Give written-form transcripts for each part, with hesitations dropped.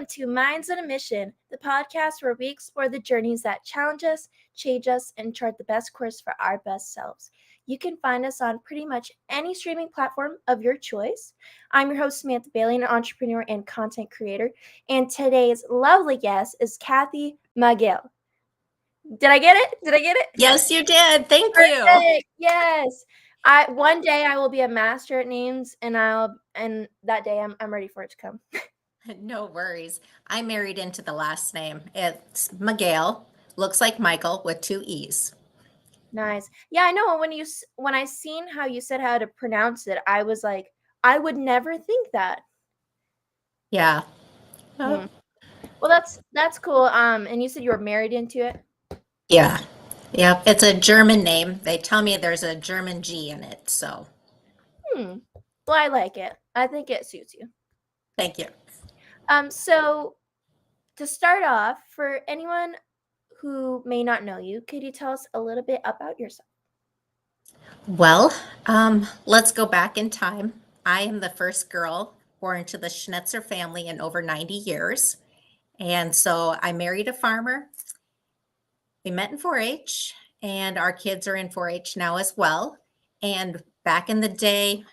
to Minds on a Mission, the podcast where we explore the journeys that challenge us, change us, and chart the best course for our best selves. You can find us on pretty much any streaming platform of your choice. I'm your host, Samantha Bailey, an entrepreneur and content creator, and today's lovely guest is Kathy Micheel. Did I get it? Did I get it? Yes, you did. Thank you. Perfect. Yes. One day I will be a master at names, and that day I'm ready for it to come. No worries. I married into the last name. It's Micheel. Looks like Michael with two E's. Nice. Yeah, I know. When I seen how you said how to pronounce it, I was like, I would never think that. Yeah. Hmm. Well, that's cool. And you said you were married into it. Yeah. Yeah. It's a German name. They tell me there's a German G in it. So Well, I like it. I think it suits you. thank you. So to start off, for anyone who may not know you, could you tell us a little bit about yourself? Well, let's go back in time. I am the first girl born to the Schnitzer family in over 90 years. And so I married a farmer. We met in 4-H, and our kids are in 4-H now as well. And back in the day,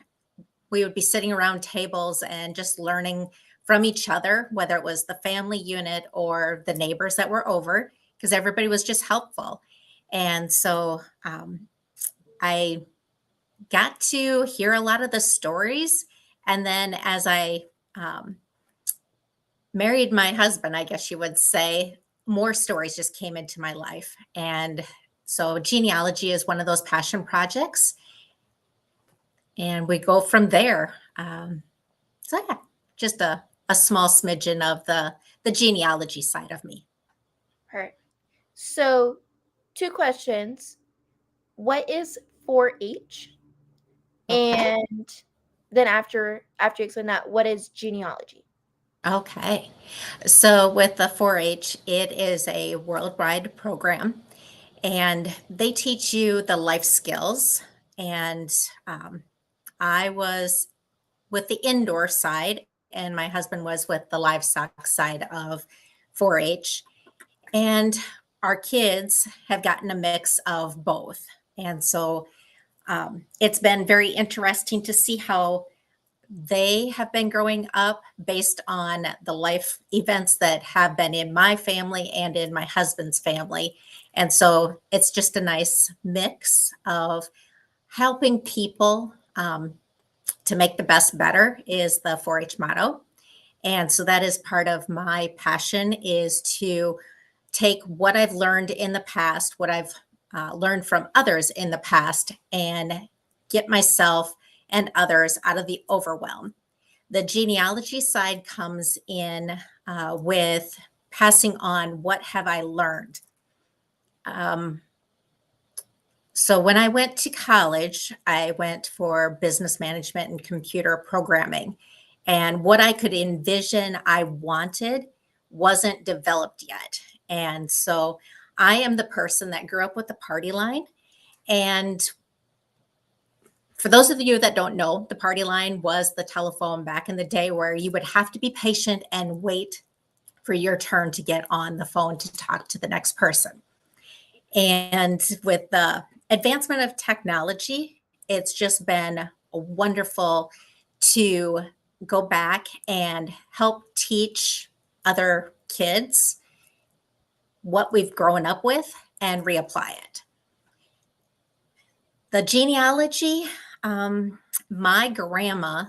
we would be sitting around tables and just learning from each other, whether it was the family unit or the neighbors that were over, because everybody was just helpful. And so I got to hear a lot of the stories. And then as I married my husband, I guess you would say, more stories just came into my life. And so genealogy is one of those passion projects. And we go from there. So yeah, just a small smidgen of the genealogy side of me. Perfect. So, two questions. What is 4-H? Okay. And then after you explain that, what is genealogy? Okay. So with the 4-H, it is a worldwide program, and they teach you the life skills. And I was with the indoor side, and my husband was with the livestock side of 4-H. And our kids have gotten a mix of both. And so it's been very interesting to see how they have been growing up based on the life events that have been in my family and in my husband's family. And so it's just a nice mix of helping people to make the best better is the 4-H motto. And so that is part of my passion, is to take what I've learned in the past, what I've learned from others in the past, and get myself and others out of the overwhelm. The genealogy side comes in with passing on what have I learned. So when I went to college, I went for business management and computer programming. And what I could envision I wanted wasn't developed yet. And so I am the person that grew up with the party line. And for those of you that don't know, the party line was the telephone back in the day where you would have to be patient and wait for your turn to get on the phone to talk to the next person. And with the advancement of technology, it's just been wonderful to go back and help teach other kids what we've grown up with and reapply it. The genealogy, my grandma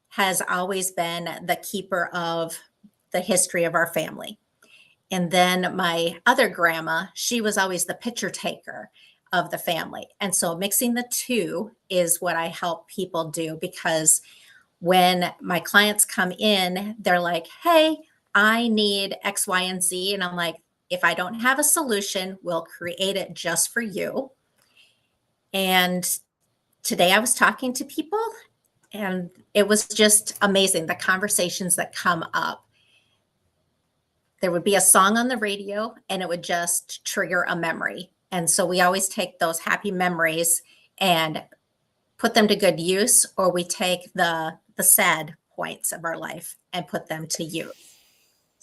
has always been the keeper of the history of our family. And then my other grandma, she was always the picture taker of the family. And so mixing the two is what I help people do, because when my clients come in, they're like, hey, I need X, Y, and Z. And I'm like, if I don't have a solution, we'll create it just for you. And today I was talking to people, and it was just amazing, the conversations that come up. There would be a song on the radio and it would just trigger a memory. And so we always take those happy memories and put them to good use, or we take the sad points of our life and put them to use.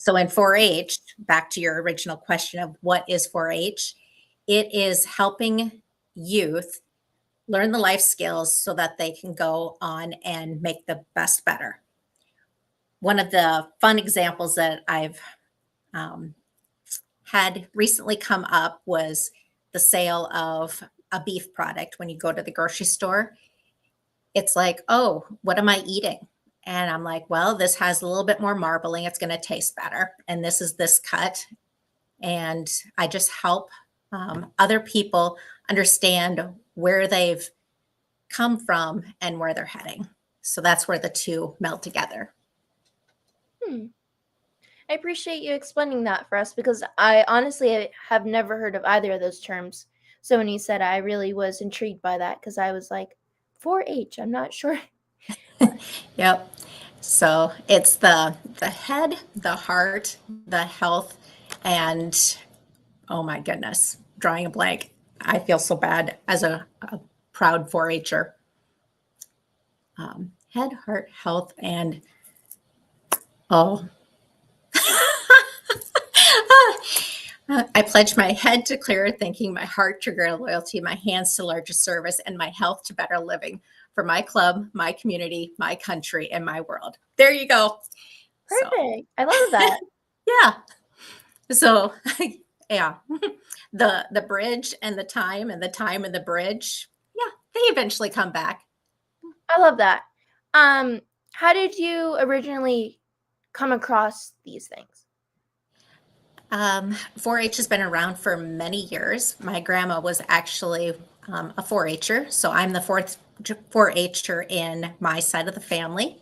So in 4-H, back to your original question of what is 4-H, it is helping youth learn the life skills so that they can go on and make the best better. One of the fun examples that I've um, had recently come up was the sale of a beef product. When you go to the grocery store, it's like, oh, what am I eating? And I'm like, well, this has a little bit more marbling. It's going to taste better. And this is this cut. And I just help other people understand where they've come from and where they're heading. So that's where the two meld together. Hmm. I appreciate you explaining that for us because I honestly have never heard of either of those terms. So when you said it, I really was intrigued by that because I was like, 4-H, I'm not sure. Yep. So it's the head, the heart, the health, and oh my goodness, drawing a blank. I feel so bad as a proud 4-H'er. Head, heart, health, and oh, I pledge my head to clearer thinking, my heart to greater loyalty, my hands to larger service, and my health to better living for my club, my community, my country, and my world. There you go. So, Perfect. I love that. yeah. So, yeah. The bridge and the time and the time and the bridge, yeah, they eventually come back. I love that. Um, how did you originally come across these things? 4-H has been around for many years. My grandma was actually a 4-H'er, so I'm the fourth 4-H'er in my side of the family.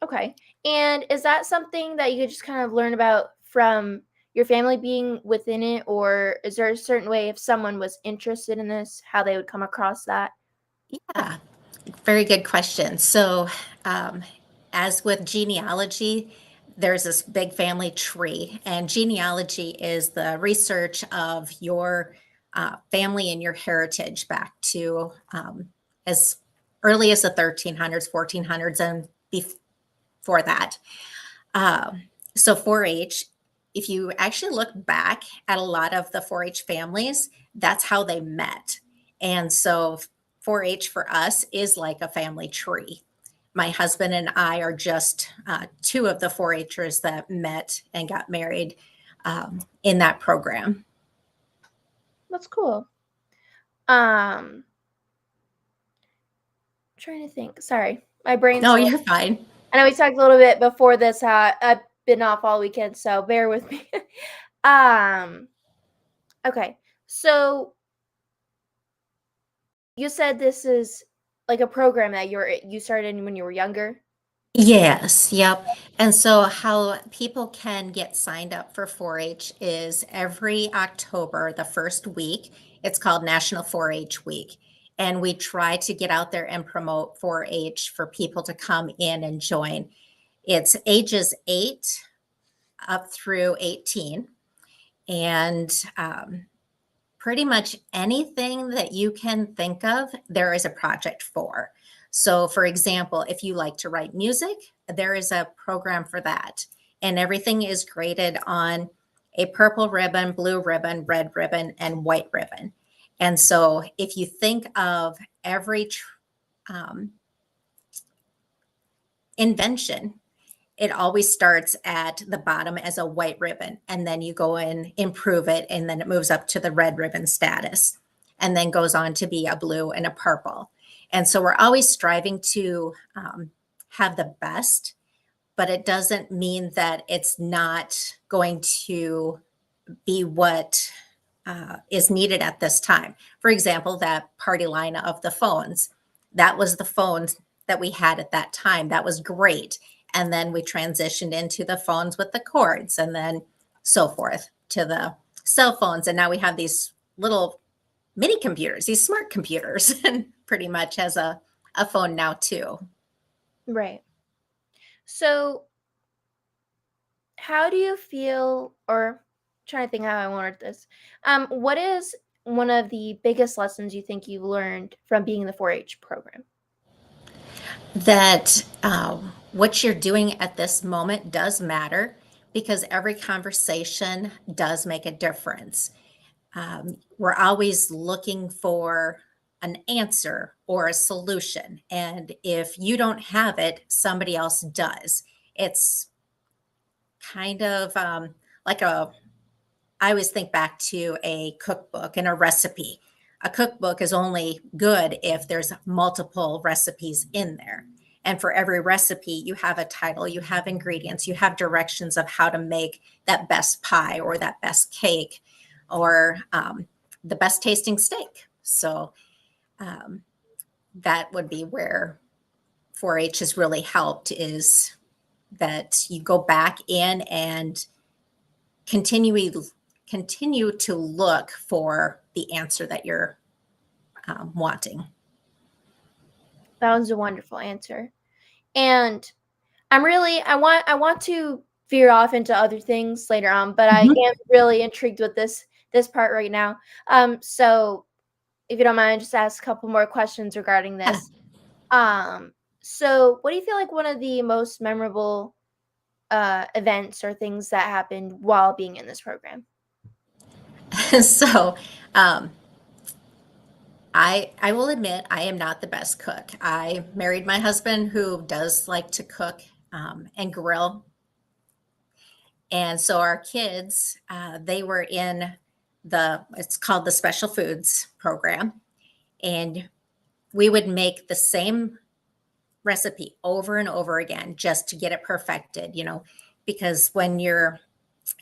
Okay. And is that something that you could just kind of learn about from your family being within it, or is there a certain way if someone was interested in this, how they would come across that? Yeah, very good question. So, um, as with genealogy, there's this big family tree, and genealogy is the research of your family and your heritage back to as early as the 1300s, 1400s, and before that. Um, so 4-H, if you actually look back at a lot of the 4-H families, that's how they met. And so 4-H for us is like a family tree. My husband and I are just two of the 4-Hers that met and got married in that program. That's cool. Um, trying to think. Sorry, my brain's No, a little. you're fine. I know we talked a little bit before this. I've been off all weekend, so bear with me. um, okay. So you said this is like a program that you started when you were younger. Yes, yep. And so, how people can get signed up for 4-H is every October, the first week, it's called National 4-H Week. And we try to get out there and promote 4-H for people to come in and join. It's ages 8 up through 18. And pretty much anything that you can think of, there is a project for. So, for example, if you like to write music, there is a program for that. And everything is graded on a purple ribbon, blue ribbon, red ribbon, and white ribbon. And so, if you think of every um, invention, it always starts at the bottom as a white ribbon, and then you go and improve it, and then it moves up to the red ribbon status, and then goes on to be a blue and a purple. And so we're always striving to have the best, but it doesn't mean that it's not going to be what is needed at this time. For example, that party line of the phones, that was the phones that we had at that time. That was great. And then we transitioned into the phones with the cords and then so forth to the cell phones. And now we have these little mini computers, these smart computers, and pretty much has a phone now too. Right. So, how do you feel, or trying to think how I wanted this? What is one of the biggest lessons you think you've learned from being in the 4-H program? That what you're doing at this moment does matter because every conversation does make a difference. We're always looking for an answer or a solution. And if you don't have it, somebody else does. It's kind of like I always think back to a cookbook and a recipe. A cookbook is only good if there's multiple recipes in there. And for every recipe, you have a title, you have ingredients, you have directions of how to make that best pie or that best cake or the best tasting steak. So um, that would be where 4-H has really helped is that you go back in and continue continue to look for the answer that you're wanting. That was a wonderful answer. And I want to veer off into other things later on, but I Mhm. am really intrigued with this part right now. So if you don't mind, just ask a couple more questions regarding Yeah. this. So what do you feel like one of the most memorable events or things that happened while being in this program? So um, I will admit I am not the best cook. I married my husband who does like to cook and grill, and so our kids they were in the it's called the special foods program, and we would make the same recipe over and over again just to get it perfected, because when you're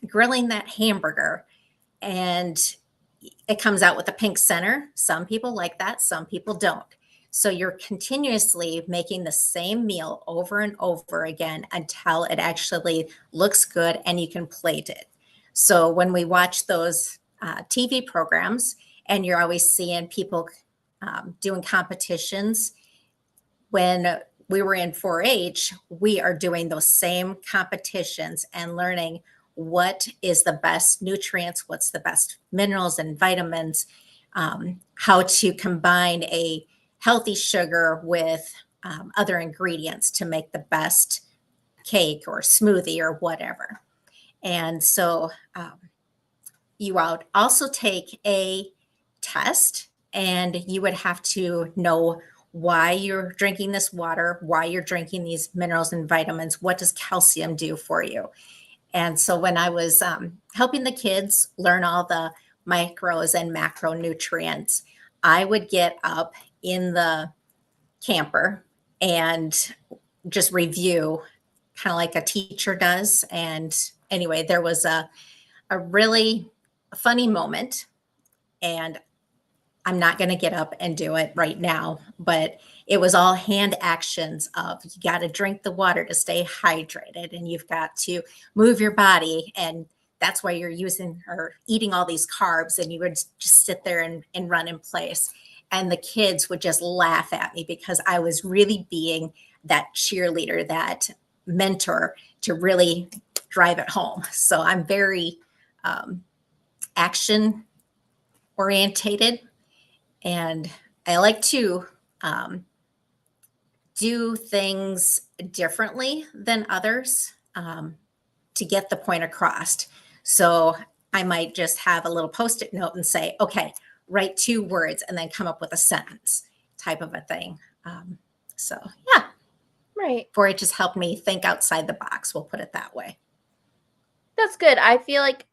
grilling that hamburger and it comes out with a pink center, some people like that, some people don't. So you're continuously making the same meal over and over again until it actually looks good and you can plate it. So when we watch those TV programs and you're always seeing people doing competitions, when we were in 4-H, we are doing those same competitions and learning what is the best nutrients, what's the best minerals and vitamins, how to combine a healthy sugar with other ingredients to make the best cake or smoothie or whatever. And so you would also take a test and you would have to know why you're drinking this water, why you're drinking these minerals and vitamins, what does calcium do for you. And so when I was helping the kids learn all the micros and macronutrients, I would get up in the camper and just review kind of like a teacher does. And anyway, there was a really funny moment, and I'm not going to get up and do it right now, but it was all hand actions of you got to drink the water to stay hydrated and you've got to move your body. And that's why you're using or eating all these carbs. And you would just sit there and run in place. And the kids would just laugh at me because I was really being that cheerleader, that mentor to really drive it home. So I'm very action orientated, and I like to um, do things differently than others to get the point across. So I might just have a little post-it note and say, okay, write 2 words and then come up with a sentence type of a thing. So yeah, Right. 4-H has helped me think outside the box. We'll put it that way. That's good. I feel like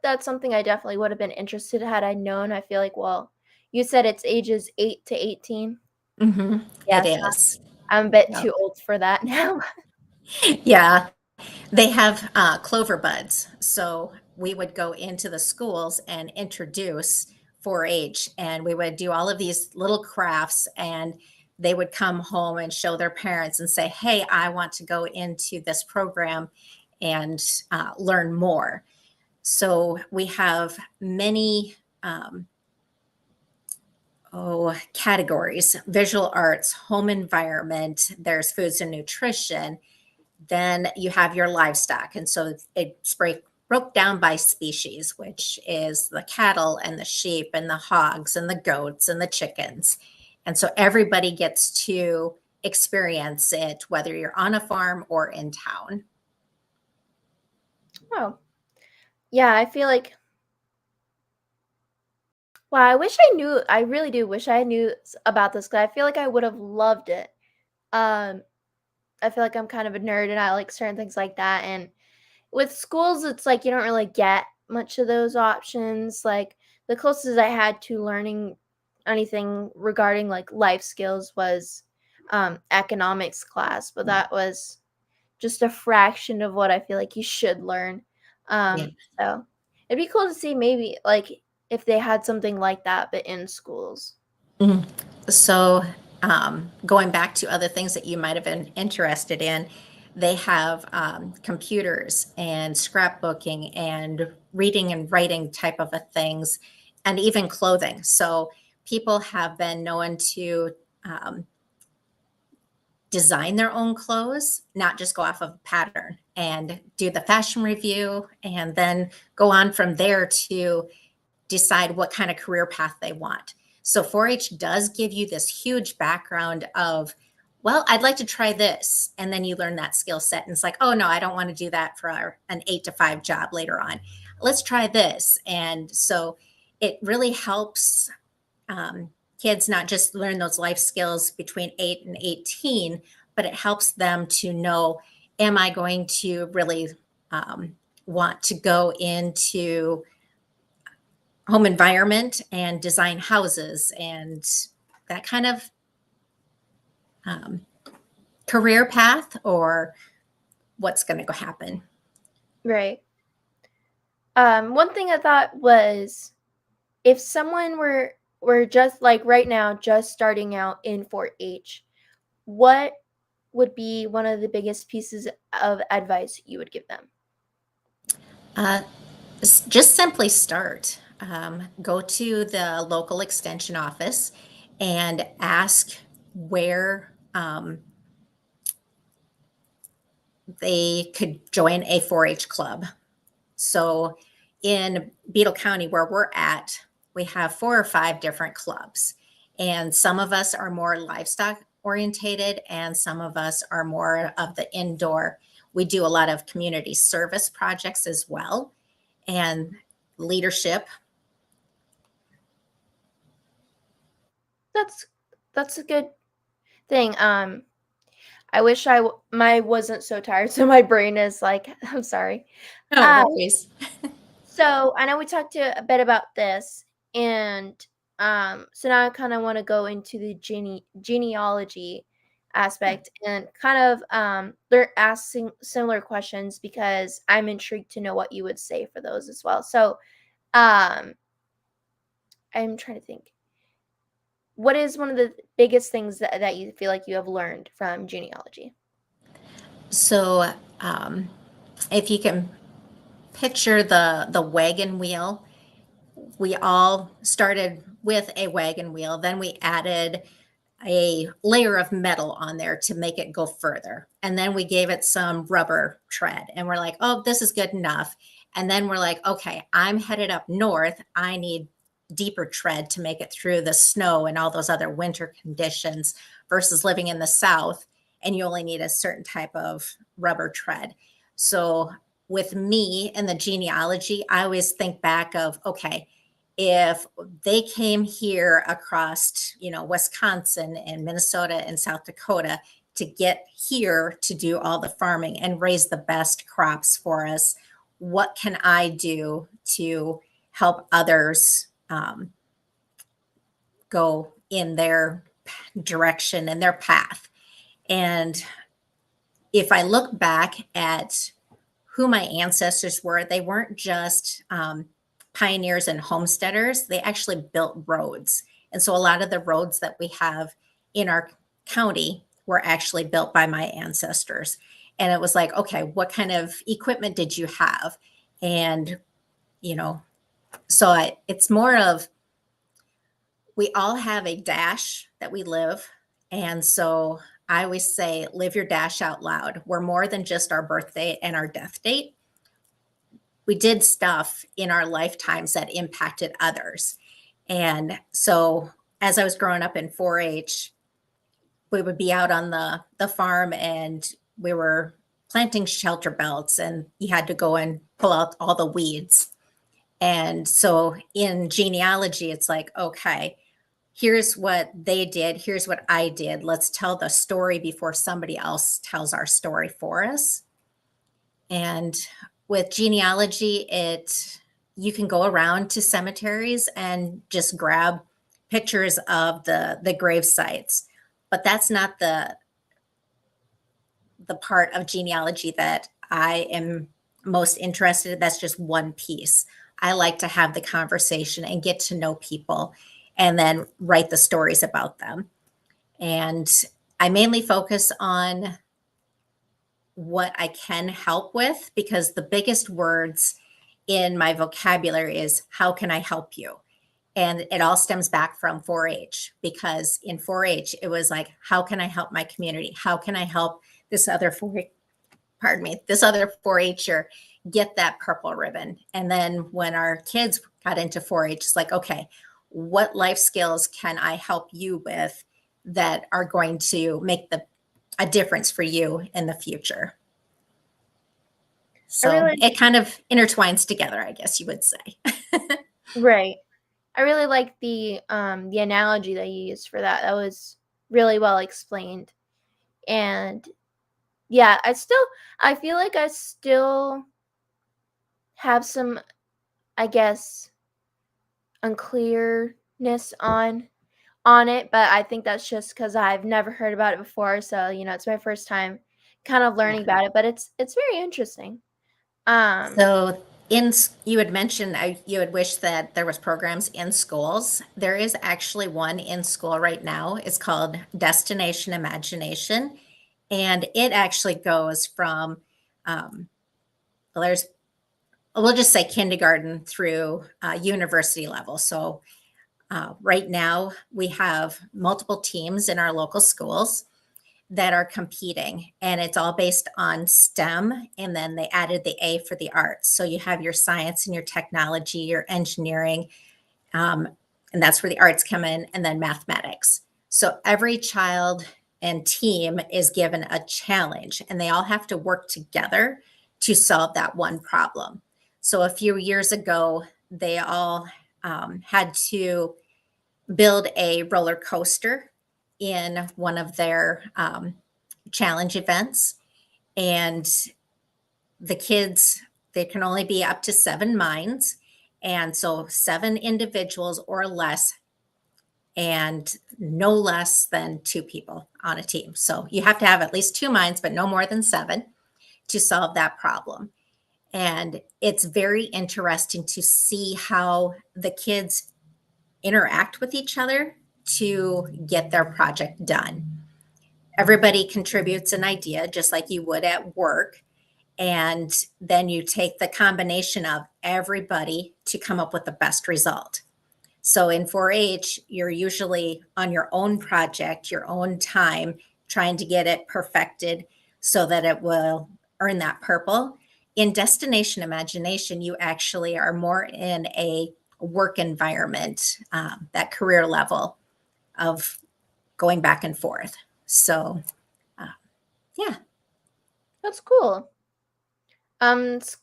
that's something I definitely would have been interested had I known. I feel like, well, you said it's ages 8 to 18. It Yes, is. I'm a bit Yep. too old for that now. Yeah, they have clover buds. So we would go into the schools and introduce 4-H, and we would do all of these little crafts, and they would come home and show their parents and say, hey, I want to go into this program and learn more. So we have many categories: visual arts, home environment, there's foods and nutrition, then you have your livestock. And so it's broke down by species, which is the cattle and the sheep and the hogs and the goats and the chickens. And so everybody gets to experience it, whether you're on a farm or in town. Oh, yeah, I feel like wow, I wish I knew I really do wish I knew about this because I feel like I would have loved it. Um, I feel like I'm kind of a nerd and I like certain things like that, and with schools, it's like you don't really get much of those options. Like the closest I had to learning anything regarding like life skills was economics class, but that was just a fraction of what I feel like you should learn. Yeah. So it'd be cool to see maybe like if they had something like that, but in schools. Mhm. So, going back to other things that you might have been interested in, they have computers and scrapbooking and reading and writing type of a things, and even clothing. So, people have been known to um, design their own clothes, not just go off of pattern and do the fashion review, and then go on from there to decide what kind of career path they want. So 4-H does give you this huge background of, well, I'd like to try this. And then you learn that skill set. And it's like, oh, no, I don't want to do that for an 8 to 5 job later on. Let's try this. And so it really helps kids not just learn those life skills between 8 and 18, but it helps them to know, am I going to really want to go into home environment and design houses and that kind of um, career path, or what's going to go happen. Right. One thing I thought was if someone were just like right now just starting out in 4-H, what would be one of the biggest pieces of advice you would give them? Uh, just simply start. Go to the local extension office and ask where they could join a 4-H club. So in Beetle County, where we're at, we have 4 or 5 different clubs. And some of us are more livestock orientated, and some of us are more of the indoor. We do a lot of community service projects as well, and leadership. That's that's a good thing. I wish my wasn't so tired, so my brain is like, I'm sorry. No Uh, worries. so I know we talked a bit about this, and so now I kind of want to go into the genealogy aspect and kind of they're asking similar questions because I'm intrigued to know what you would say for those as well. So um, I'm trying to think. What is one of the biggest things that you feel like you have learned from genealogy? So um, if you can picture the wagon wheel, we all started with a wagon wheel. Then we added a layer of metal on there to make it go further. And then we gave it some rubber tread and we're like, oh, this is good enough. And then we're like, okay, I'm headed up north. I need deeper tread to make it through the snow and all those other winter conditions versus living in the south and you only need a certain type of rubber tread. So with me and the genealogy, I always think back of, okay, if they came here across, Wisconsin and Minnesota and South Dakota to get here to do all the farming and raise the best crops for us, what can I do to help others go in their direction and their path? And if I look back at who my ancestors were, they weren't just pioneers and homesteaders, they actually built roads. And so a lot of the roads that we have in our county were actually built by my ancestors. And it was like, okay, what kind of equipment did you have? And, you know, it's more of we all have a dash that we live. And so I always say, live your dash out loud. We're more than just our birthday and our death date. We did stuff in our lifetimes that impacted others. And so as I was growing up in 4-H, we would be out on the farm and we were planting shelter belts and you had to go and pull out all the weeds. And so in genealogy, it's like, okay, here's what they did, here's what I did. Let's tell the story before somebody else tells our story for us. And with genealogy, it you can go around to cemeteries and just grab pictures of the grave sites. But that's not the part of genealogy that I am most interested in. That's just one piece. I like to have the conversation and get to know people and then write the stories about them. And I mainly focus on what I can help with because the biggest words in my vocabulary is how can I help you? And it all stems back from 4-H because in 4-H it was like how can I help my community? How can I help this other 4 pardon me, this other 4-H'er get that purple ribbon? And then when our kids got into 4-H, it's like, okay, what life skills can I help you with that are going to make a difference for you in the future? I So really it kind of intertwines together, I guess you would say. right. I really like the analogy that you used for that. That was really well explained. And yeah, I feel like I still have some, I guess, unclearness on it, but I think that's just because I've never heard about it before. So, it's my first time kind of learning Yeah. about it, but it's very interesting. Um, So you had mentioned you had wished that there was programs in schools. There is actually one in school right now. It's called Destination Imagination, and it actually goes from um, well, there's we'll just say kindergarten through university level. So right now we have multiple teams in our local schools that are competing, and it's all based on STEM, and then they added the A for the arts. So you have your science and your technology, your engineering, um, and that's where the arts come in, and then mathematics. So every child and team is given a challenge, and they all have to work together to solve that one problem. So a few years ago, they all had to build a roller coaster in one of their challenge events. And the kids, they can only be up to 7 minds. And so 7 individuals or less, and no less than 2 people on a team. So you have to have at least 2 minds, but no more than 7 to solve that problem. And it's very interesting to see how the kids interact with each other to get their project done. Everybody contributes an idea just like you would at work. And then you take the combination of everybody to come up with the best result. So in 4-H, you're usually on your own project, your own time, trying to get it perfected so that it will earn that purple. In Destination Imagination, you actually are more in a work environment, that career level of going back and forth. So, uh, yeah. that's cool. It's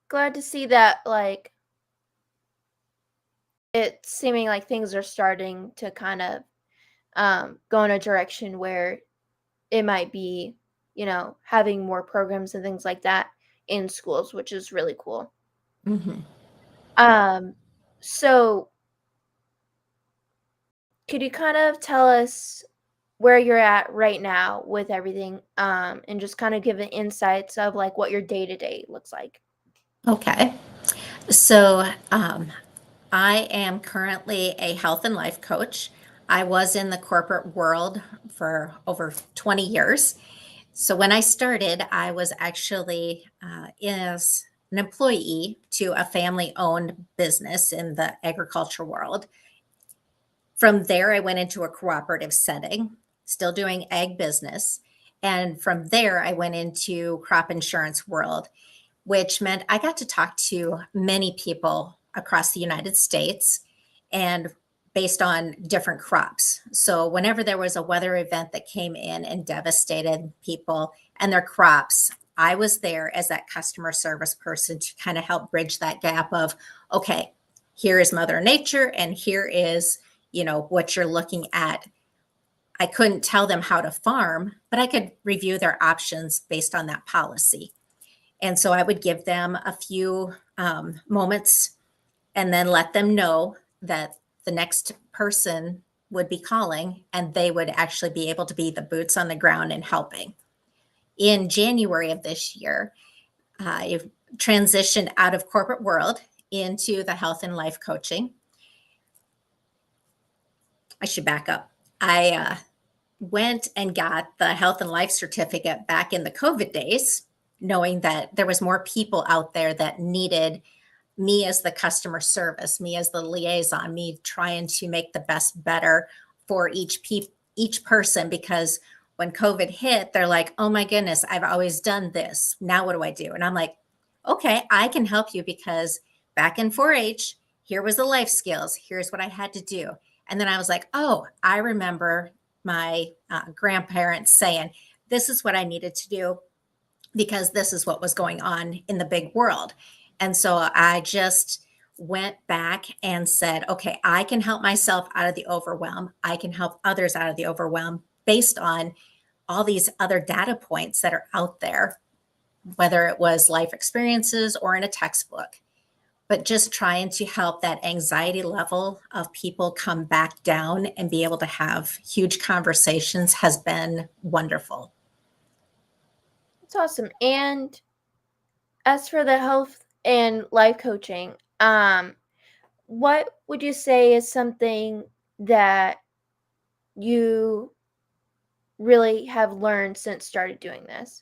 glad to see that, like, it's seeming like things are starting to kind of go in a direction where it might be, having more programs and things like that in schools, which is really cool. Mhm. Um, so could you kind of tell us where you're at right now with everything, and just kind of give the insights of like what your day to day looks like? Okay. So, I am currently a health and life coach. I was in the corporate world for over 20 years. So, when I started, I was actually as an employee to a family owned business in the agriculture world. From there, I went into a cooperative setting, still doing ag business. And from there, I went into crop insurance world, which meant I got to talk to many people across the United States. And based on different crops. So whenever there was a weather event that came in and devastated people and their crops, I was there as that customer service person to kind of help bridge that gap of, okay, here is Mother Nature and here is, what you're looking at. I couldn't tell them how to farm, but I could review their options based on that policy. And so I would give them a few moments and then let them know that the next person would be calling and they would actually be able to be the boots on the ground and helping. In January of this year, I transitioned out of corporate world into the health and life coaching. I should back up. I went and got the health and life certificate back in the COVID days, knowing that there was more people out there that needed me as the customer service, me as the liaison, me trying to make the best better for each person, because when COVID hit, they're like, "Oh my goodness, I've always done this. Now what do I do?" And I'm like, "Okay, I can help you because back in 4-H, here was the life skills. Here's what I had to do." And then I was like, "Oh, I remember my grandparents saying, this is what I needed to do because this is what was going on in the big world." And so I just went back and said, okay, I can help myself out of the overwhelm. I can help others out of the overwhelm based on all these other data points that are out there, whether it was life experiences or in a textbook. But just trying to help that anxiety level of people come back down and be able to have huge conversations has been wonderful. That's awesome. And as for the health and life coaching, what would you say is something that you really have learned since started doing this?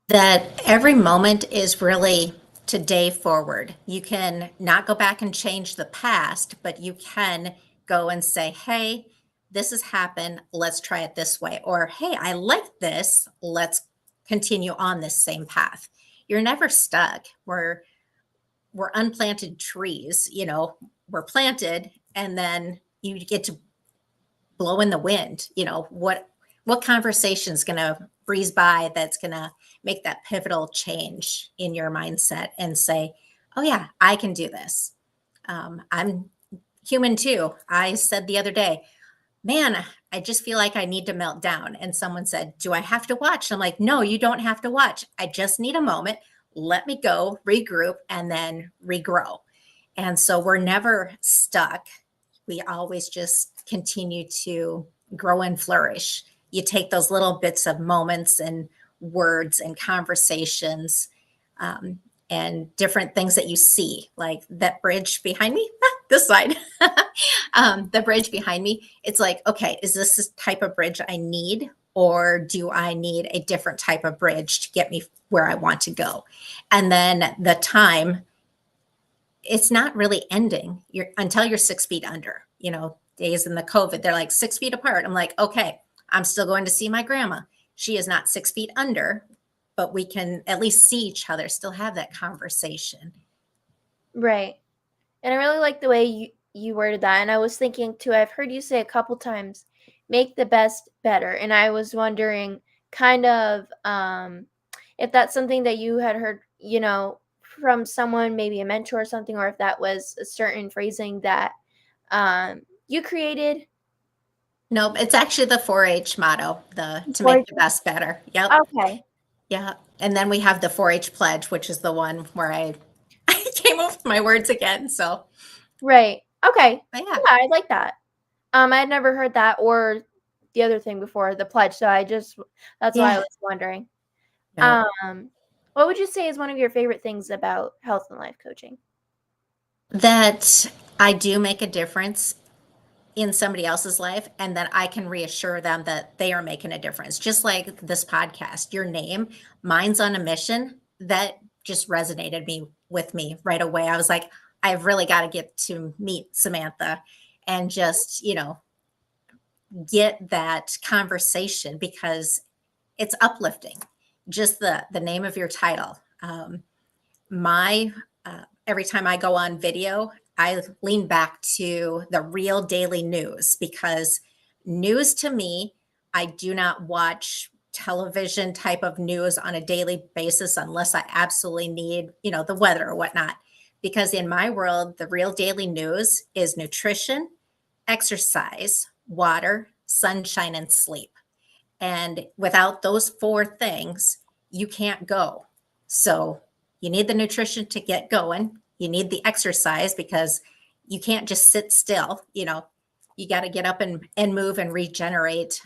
That every moment is really today forward. You can not go back and change the past, but you can go and say, hey, this has happened. Let's try it this way. Or, hey, I like this. Let's continue on this same path. You're never stuck. We're unplanted trees, we're planted and then you get to blow in the wind. What conversation is going to breeze by that's going to make that pivotal change in your mindset and say, oh yeah, I can do this. I'm human too. I said the other day, man, I just feel like I need to melt down. And someone said, do I have to watch? I'm like, no, you don't have to watch. I just need a moment. Let me go regroup and then regrow. And so we're never stuck. We always just continue to grow and flourish. You take those little bits of moments and words and conversations, and different things that you see, like that bridge behind me, this side, the bridge behind me. It's like, okay, is this the type of bridge I need? Or do I need a different type of bridge to get me where I want to go? And then the time, it's not really ending until you're 6 feet under. Days in the COVID, they're like 6 feet apart. I'm like, okay, I'm still going to see my grandma. She is not 6 feet under, but we can at least see each other, still have that conversation. Right. And I really like the way you worded that. And I was thinking too, I've heard you say a couple times, make the best better. And I was wondering kind of if that's something that you had heard, from someone, maybe a mentor or something, or if that was a certain phrasing that you created. Nope, it's actually the 4-H motto, the to make Or, the best better. Yep. okay. Yeah. And then we have the 4-H pledge, which is the one where I I came up with my words again. So, Right. Okay. but Yeah, yeah. I like that. I had never heard that or the other thing before, the pledge. So that's why I Yeah. was wondering. No. Um, what would you say is one of your favorite things about health and life coaching? That I do make a difference in somebody else's life and that I can reassure them that they are making a difference. Just like this podcast, your name, mine's on a mission, that just resonated with me right away. I was like, I've really got to get to meet Samantha and just, get that conversation because it's uplifting. Just the name of your title. My Every time I go on video, I lean back to the real daily news because news to me, I do not watch television type of news on a daily basis unless I absolutely need, the weather or whatnot. Because in my world, the real daily news is nutrition, exercise, water, sunshine, and sleep. And without those four things, you can't go. So you need the nutrition to get going. You need the exercise because you can't just sit still. You got to get up and move and regenerate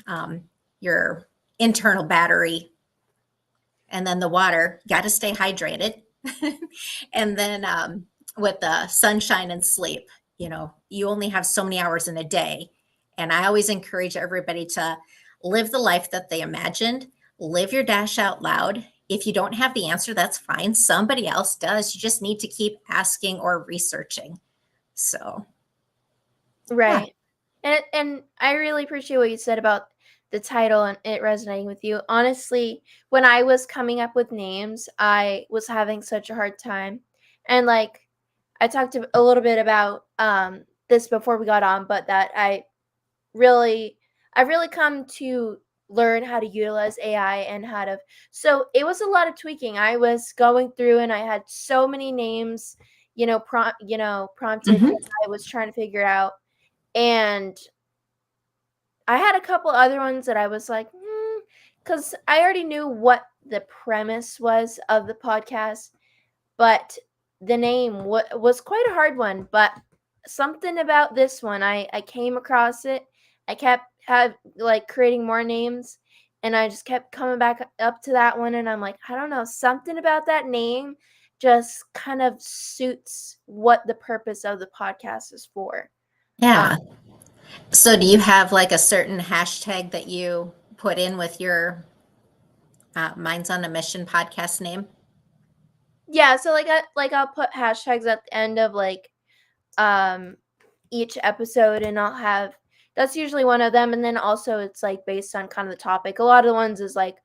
your internal battery. And then the water, got to stay hydrated. And then with the sunshine and sleep, you only have so many hours in a day. And I always encourage everybody to live the life that they imagined, live your dash out loud. If you don't have the answer, that's fine. Somebody else does. You just need to keep asking or researching. So, yeah. Right. And I really appreciate what you said about the title and it resonating with you. Honestly, when I was coming up with names, I was having such a hard time. And like I talked a little bit about this before we got on, but that really I've really come to learn how to utilize AI and how to so it was a lot of tweaking. I was going through and I had so many names, prompted Mhm. because I was trying to figure it out. And I had a couple other ones that I was like, because I already knew what the premise was of the podcast, but the name was quite a hard one. But something about this one, I came across it. I kept like creating more names, and I just kept coming back up to that one. And I'm like, I don't know, something about that name just kind of suits what the purpose of the podcast is for. Um, Yeah. So, do you have like a certain hashtag that you put in with your Minds on a Mission podcast name? Yeah, so I'll put hashtags at the end of um each episode, and I'll have that's usually one of them, and then also it's like based on kind of the topic. A lot of the ones is like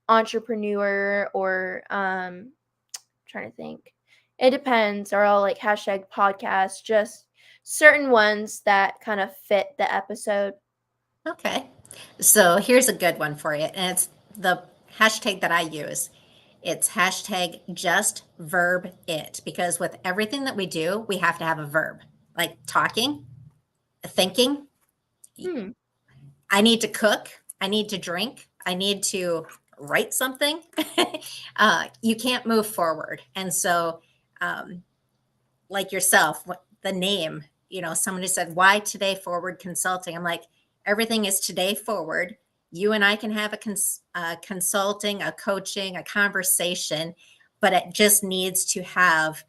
entrepreneur or trying to think. It depends, or I'll like hashtag podcast, just certain ones that kind of fit the episode. Okay. So here's a good one for you. And it's the hashtag that I use. It's hashtag just verb it. Because with everything that we do, we have to have a verb. Like talking, thinking. Hmm. I need to cook. I need to drink. I need to write something. You can't move forward. And so, um, like yourself, the name, someone who said, why today forward consulting? I'm like, everything is today forward. You and I can have a consulting, a coaching, a conversation, but it just needs to have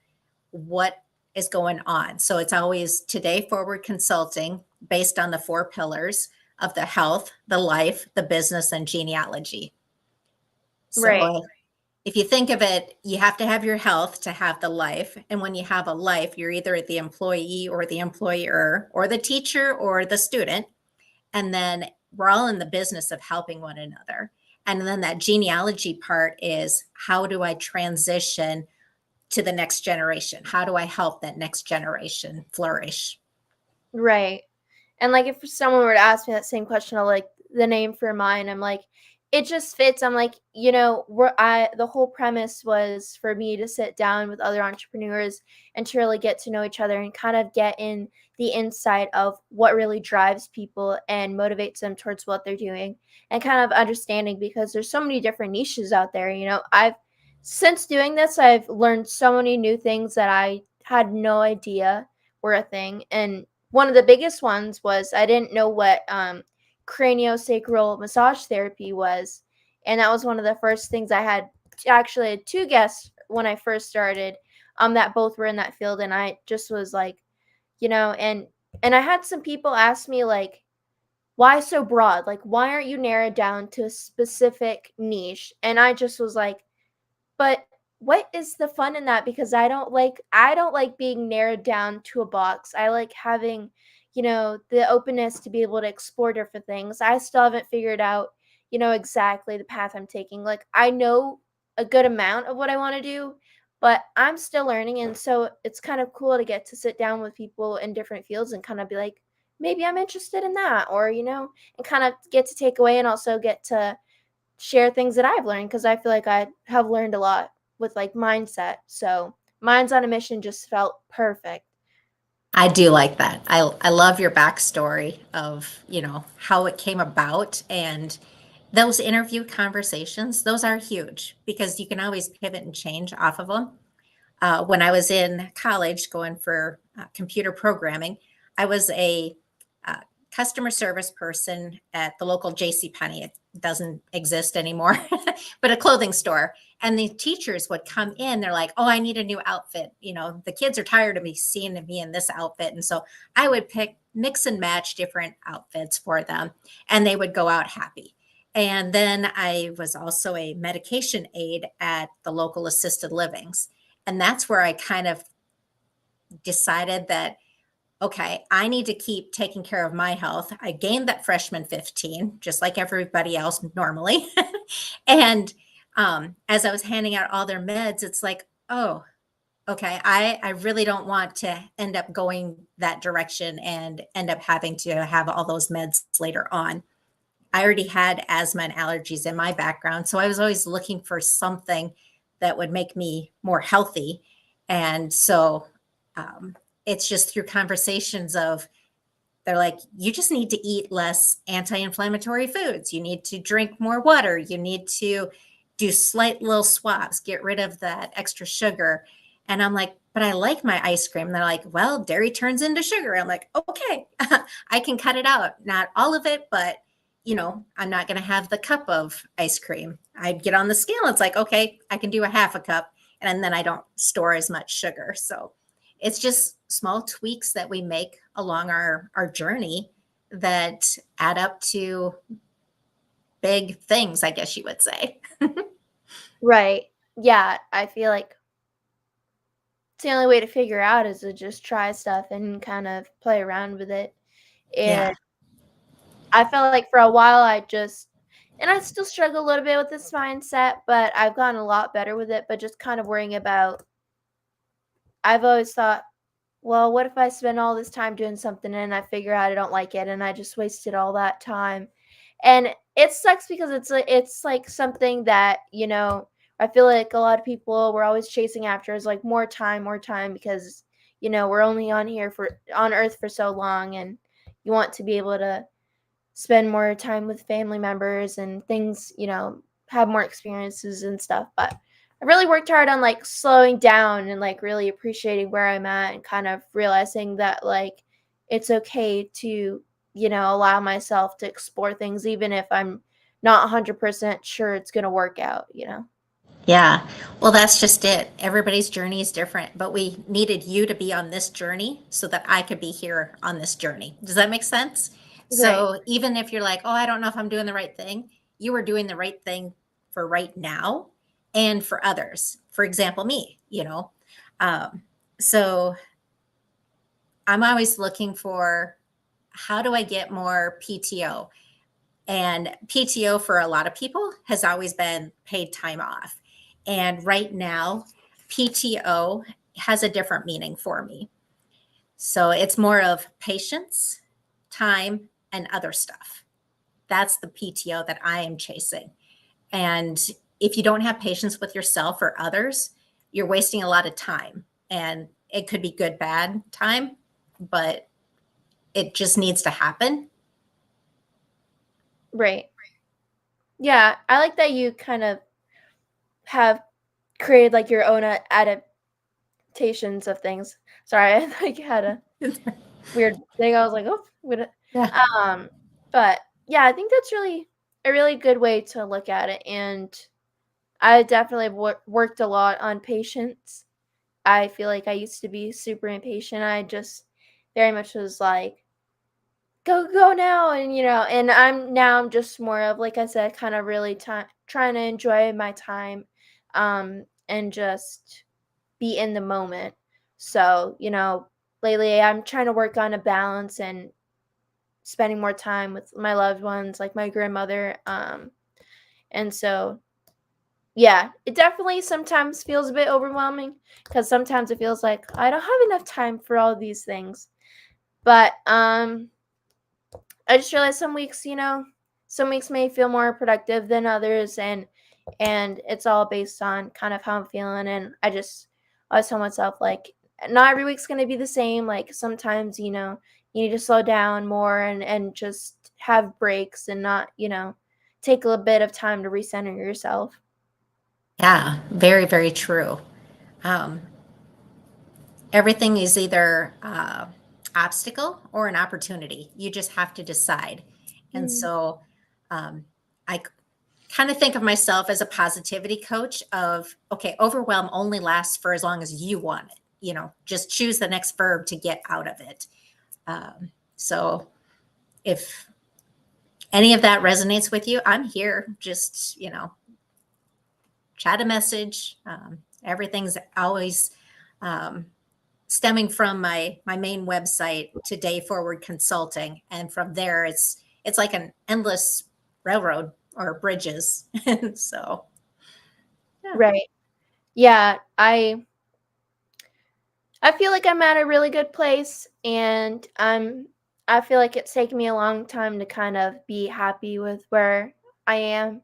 what is going on. So it's always today forward consulting based on the four pillars of the health, the life, the business, and genealogy. Right. So if you think of it, you have to have your health to have the life. And when you have a life, you're either the employee or the employer or the teacher or the student. And then we're all in the business of helping one another. And then that genealogy part is how do I transition to the next generation? How do I help that next generation flourish? Right. And like if someone were to ask me that same question of like the name for mine, I'm like, it just fits. I'm like, the whole premise was for me to sit down with other entrepreneurs and to really get to know each other and kind of get in the insight of what really drives people and motivates them towards what they're doing and kind of understanding because there's so many different niches out there. I've since doing this, I've learned so many new things that I had no idea were a thing. And one of the biggest ones was I didn't know what craniosacral massage therapy was, and that was one of the first things I had. Actually, I had two guests when I first started, that both were in that field, and I just was like, and I had some people ask me like, why so broad? Like, why aren't you narrowed down to a specific niche? And I just was like, but what is the fun in that? Because I don't like being narrowed down to a box. I like having, the openness to be able to explore different things. I still haven't figured out, exactly the path I'm taking. Like I know a good amount of what I want to do, but I'm still learning, and so it's kind of cool to get to sit down with people in different fields and kind of be like, maybe I'm interested in that, or and kind of get to take away and also get to share things that I've learned because I feel like I have learned a lot with like mindset. So Minds on a Mission just felt perfect. I do like that. I love your backstory of, how it came about, and those interview conversations, those are huge because you can always pivot and change off of them. When I was in college going for computer programming, I was a uh, customer service person at the local J.C. Penney. It doesn't exist anymore, but a clothing store. And the teachers would come in. They're like, "Oh, I need a new outfit. The kids are tired of me seeing me in this outfit." And so I would pick, mix and match different outfits for them, and they would go out happy. And then I was also a medication aide at the local assisted livings, and that's where I kind of decided that, okay, I need to keep taking care of my health. I gained that freshman 15, just like everybody else normally. And as I was handing out all their meds, it's like, oh, okay, I really don't want to end up going that direction and end up having to have all those meds later on. I already had asthma and allergies in my background. So I was always looking for something that would make me more healthy. And so um, it's just through conversations of, they're like, you just need to eat less anti inflammatory foods. You need to drink more water. You need to do slight little swaps, get rid of that extra sugar. And I'm like, but I like my ice cream. And they're like, well, dairy turns into sugar. I'm like, okay, I can cut it out. Not all of it, but I'm not going to have the cup of ice cream. I'd get on the scale. It's like, okay, I can do a half a cup. And then I don't store as much sugar. So it's just small tweaks that we make along our journey that add up to big things, I guess you would say. Right. Yeah, I feel like it's the only way to figure out is to just try stuff and kind of play around with it. And Yeah. I felt like for a while and I still struggle a little bit with this mindset, but I've gotten a lot better with it. But just kind of worrying about, I've always thought, well, what if I spend all this time doing something and I figure out I don't like it and I just wasted all that time? And it sucks because it's like something that, I feel like a lot of people were always chasing after is like more time because, we're only on earth for so long and you want to be able to spend more time with family members and things, have more experiences and stuff. But I really worked hard on like slowing down and like really appreciating where I'm at and kind of realizing that like it's okay to, allow myself to explore things even if I'm not 100% sure it's going to work out. Yeah. Well, that's just it. Everybody's journey is different, but we needed you to be on this journey so that I could be here on this journey. Does that make sense? Right. So even if you're like, oh, I don't know if I'm doing the right thing, you are doing the right thing for right now and for others. For example, me. Um, so I'm always looking for, how do I get more PTO? And PTO for a lot of people has always been paid time off. And right now, PTO has a different meaning for me. So it's more of patience, time, and other stuff. That's the PTO that I am chasing. And if you don't have patience with yourself or others, you're wasting a lot of time. And it could be good, bad time, but it just needs to happen. Right. Yeah, I like that you kind of have created like your own adaptations of things. Sorry, I like had a weird thing. I was like, "Oh, Yeah. um, but yeah, I think that's really a really good way to look at it, and I definitely worked a lot on patience. I feel like I used to be super impatient. I just very much was like, "Go, go now," and and I'm just more of like I said, kind of really trying to enjoy my time, and just be in the moment. So, lately I'm trying to work on a balance and spending more time with my loved ones, like my grandmother. And so Yeah, it definitely sometimes feels a bit overwhelming because sometimes it feels like I don't have enough time for all these things. But I just realized some weeks may feel more productive than others, and it's all based on kind of how I'm feeling. And I always tell myself like not every week's gonna be the same. Like sometimes you need to slow down more and just have breaks and not take a little bit of time to recenter yourself. Yeah, very, very true. Um, Everything is either obstacle or an opportunity. You just have to decide. And Mm. so um, I kind of think of myself as a positivity coach of, okay, overwhelm only lasts for as long as you want it. Just choose the next verb to get out of it. So if any of that resonates with you, I'm here. Just, chat a message. Everything's always um, stemming from my main website, Today Forward Consulting, and from there it's like an endless railroad or bridges. And so yeah. Right. Yeah, I feel like I'm at a really good place, and I feel like it's taken me a long time to kind of be happy with where I am.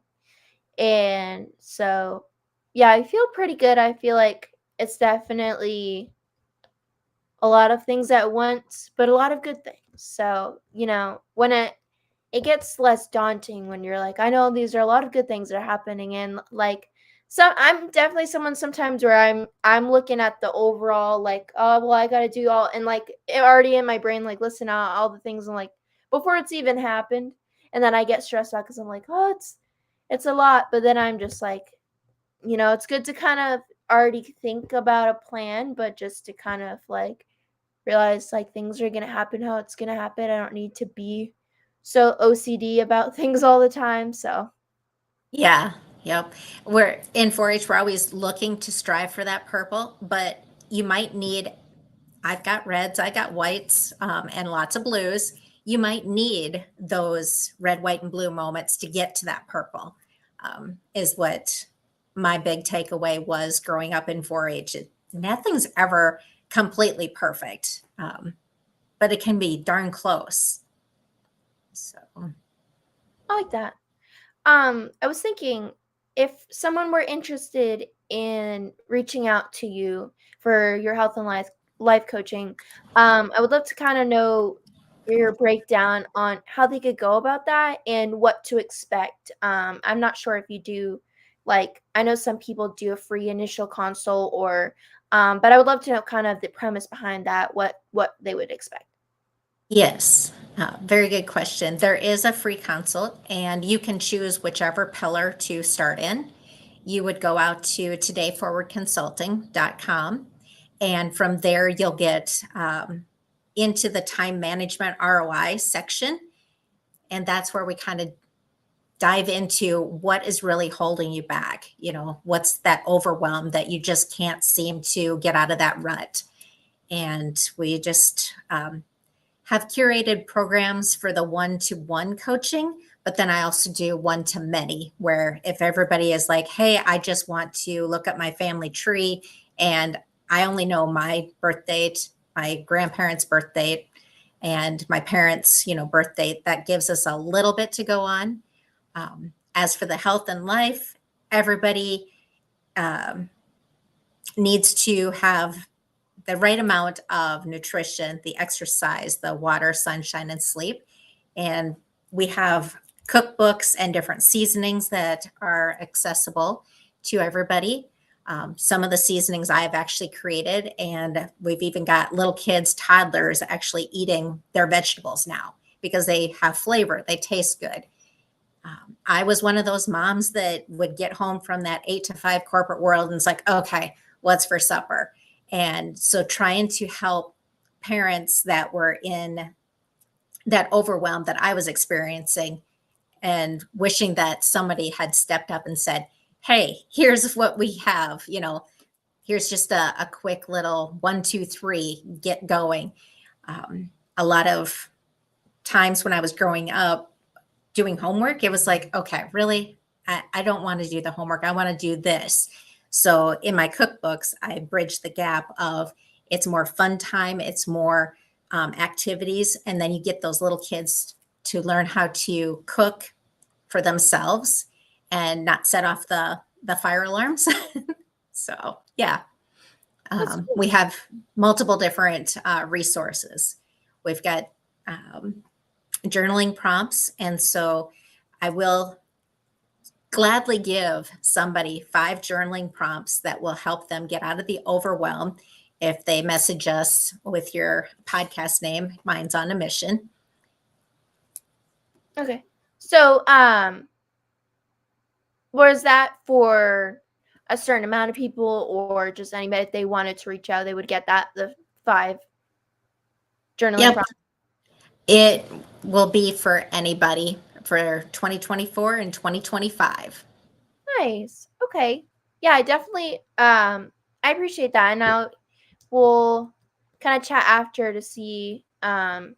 And so yeah, I feel pretty good. I feel like it's definitely a lot of things at once, but a lot of good things. So, when it gets less daunting when you're like, I know these are a lot of good things that are happening, and like I'm definitely someone sometimes where I'm looking at the overall like, oh well, I gotta do all, and like it already in my brain like listen out all the things, and like before it's even happened, and then I get stressed out because I'm like, oh it's a lot, but then I'm just like, it's good to kind of already think about a plan, but just to kind of like realize like things are gonna happen how it's gonna happen. I don't need to be so OCD about things all the time. So Yeah, yep. We're in 4-H, we're always looking to strive for that purple, but you might need, I've got reds, I got whites, and lots of blues. You might need those red, white, and blue moments to get to that purple, is what my big takeaway was growing up in 4-H. Nothing's ever completely perfect, but it can be darn close. So, I like that. I was thinking if someone were interested in reaching out to you for your health and life coaching, I would love to kind of know your breakdown on how they could go about that and what to expect. I'm not sure if you do like I know some people do a free initial consult or but I would love to know kind of the premise behind that, what they would expect. yes, very good question. There is a free consult, and you can choose whichever pillar to start in. You would go out to todayforwardconsulting.com, and from there, you'll get into the time management ROI section. And that's where we kind of dive into what is really holding you back. What's that overwhelm that you just can't seem to get out of that rut. And we just have curated programs for the one-to-one coaching, but then I also do one-to-many, where if everybody is like, hey, I just want to look at my family tree and I only know my birth date, my grandparents' birth date, and my parents' birth date, that gives us a little bit to go on. As for the health and life, everybody um, needs to have the right amount of nutrition, the exercise, the water, sunshine, and sleep. And we have cookbooks and different seasonings that are accessible to everybody. Some of the seasonings I've actually created, and we've even got little kids, toddlers actually eating their vegetables now because they have flavor, they taste good. I was one of those moms that would get home from that 8 to 5 corporate world and it's like, okay, what's for supper? And so trying to help parents that were in that overwhelm that I was experiencing and wishing that somebody had stepped up and said, hey, here's what we have, here's just a quick little 1, 2, 3, get going. A lot of times when I was growing up, doing homework, it was like, okay, really? I don't want to do the homework. I want to do this. So in my cookbooks, I bridge the gap of it's more fun time, it's more activities, and then you get those little kids to learn how to cook for themselves and not set off the fire alarms. So yeah, That's we cool. have multiple different resources. We've got um, journaling prompts, and so I will gladly give somebody 5 journaling prompts that will help them get out of the overwhelm if they message us with your podcast name. Mine's On a Mission. Okay. So, was that for a certain amount of people or just anybody if they wanted to reach out, they would get the 5 journaling Yep, prompts? it will be for anybody for 2024 and 2025. Nice. Okay. Yeah, I definitely I appreciate that. And now we'll kind of chat after to see how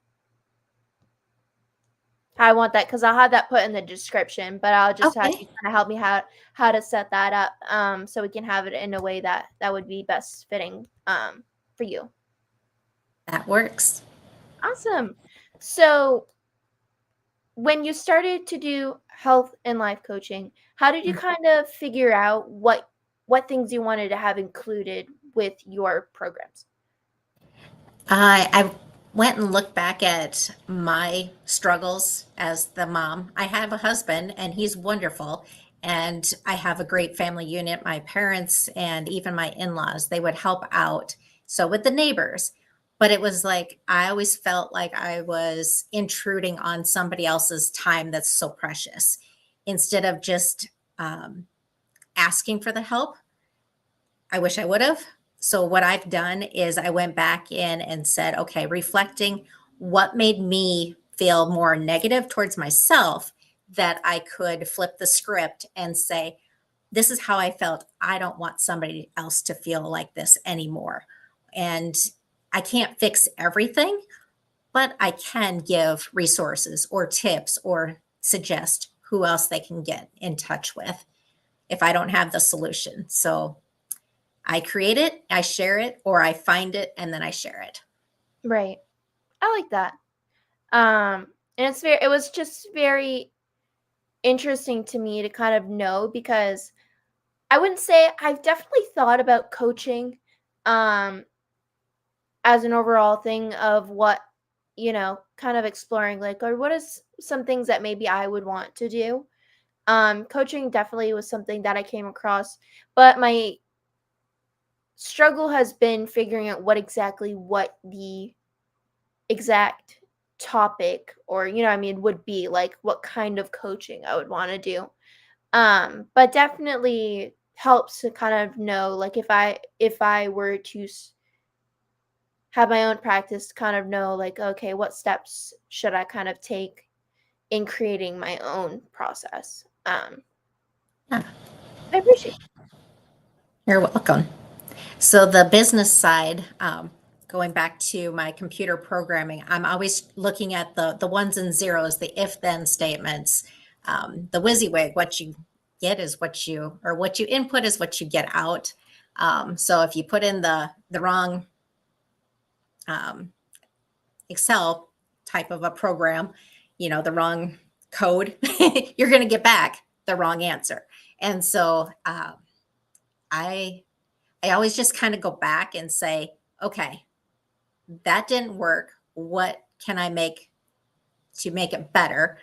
I want that because I'll have that put in the description, but I'll just have you Okay, kind of help me how to set that up so we can have it in a way that would be best fitting for you. that works. Awesome. So when you started to do health and life coaching, how did you kind of figure out what things you wanted to have included with your programs? I went and looked back at my struggles as the mom. I have a husband and he's wonderful. And I have a great family unit. My parents and even my in laws, they would help out. So with the neighbors. But it was like, I always felt like I was intruding on somebody else's time that's so precious. Instead of just asking for the help, I wish I would have. So what I've done is I went back in and said, okay, reflecting what made me feel more negative towards myself, that I could flip the script and say, this is how I felt. I don't want somebody else to feel like this anymore. And I can't fix everything, but I can give resources or tips or suggest who else they can get in touch with if I don't have the solution. So I create it, I share it, or I find it and then I share it. Right. I like that. And it was just very interesting to me to kind of know because I wouldn't say I've definitely thought about coaching um as an overall thing of what, kind of exploring like or what is some things that maybe I would want to do. Coaching definitely was something that I came across, but my struggle has been figuring out what the exact topic or I mean would be like what kind of coaching I would want to do. But definitely helps to kind of know like if I were to have my own practice to kind of know like okay, what steps should I kind of take in creating my own process. Yeah, I appreciate you're welcome. So the business side, going back to my computer programming, I'm always looking at the ones and zeros, the if then statements, the WYSIWYG. What you get is what you input is what you get out. So if you put in the wrong um, Excel type of a program, the wrong code, you're going to get back the wrong answer. And so I I always just kind of go back and say, okay, that didn't work. What can I make to make it better?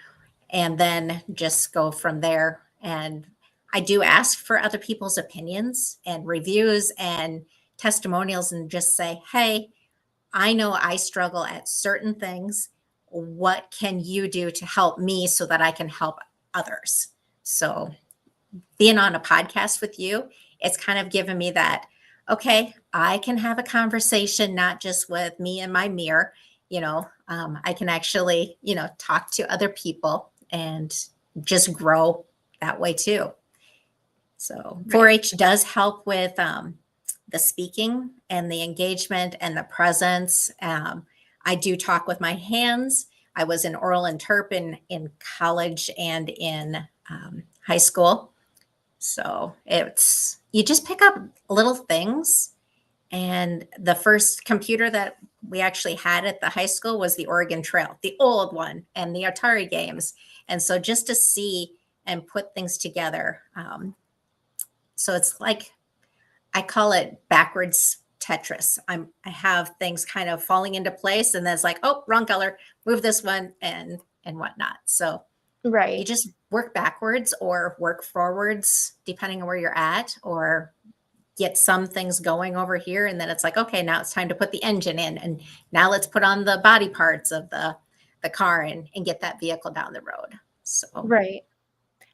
And then just go from there. And I do ask for other people's opinions and reviews and testimonials and just say, hey, I know I struggle at certain things. What can you do to help me so that I can help others? So being on a podcast with you, it's kind of given me that, okay, I can have a conversation, not just with me and my mirror. I can actually, talk to other people and just grow that way too. So right. 4-H does help with the speaking and the engagement and the presence. I do talk with my hands. I was in oral interp in college and in high school. So it's, you just pick up little things. And the first computer that we actually had at the high school was the Oregon Trail, the old one, and the Atari games. And so just to see and put things together. So it's like, I call it backwards Tetris. I have things kind of falling into place, and then it's like, oh, wrong color, move this one, and whatnot. So you Right. just work backwards or work forwards, depending on where you're at, or get some things going over here, and then it's like, okay, now it's time to put the engine in, and now let's put on the body parts of the car and get that vehicle down the road. So Right.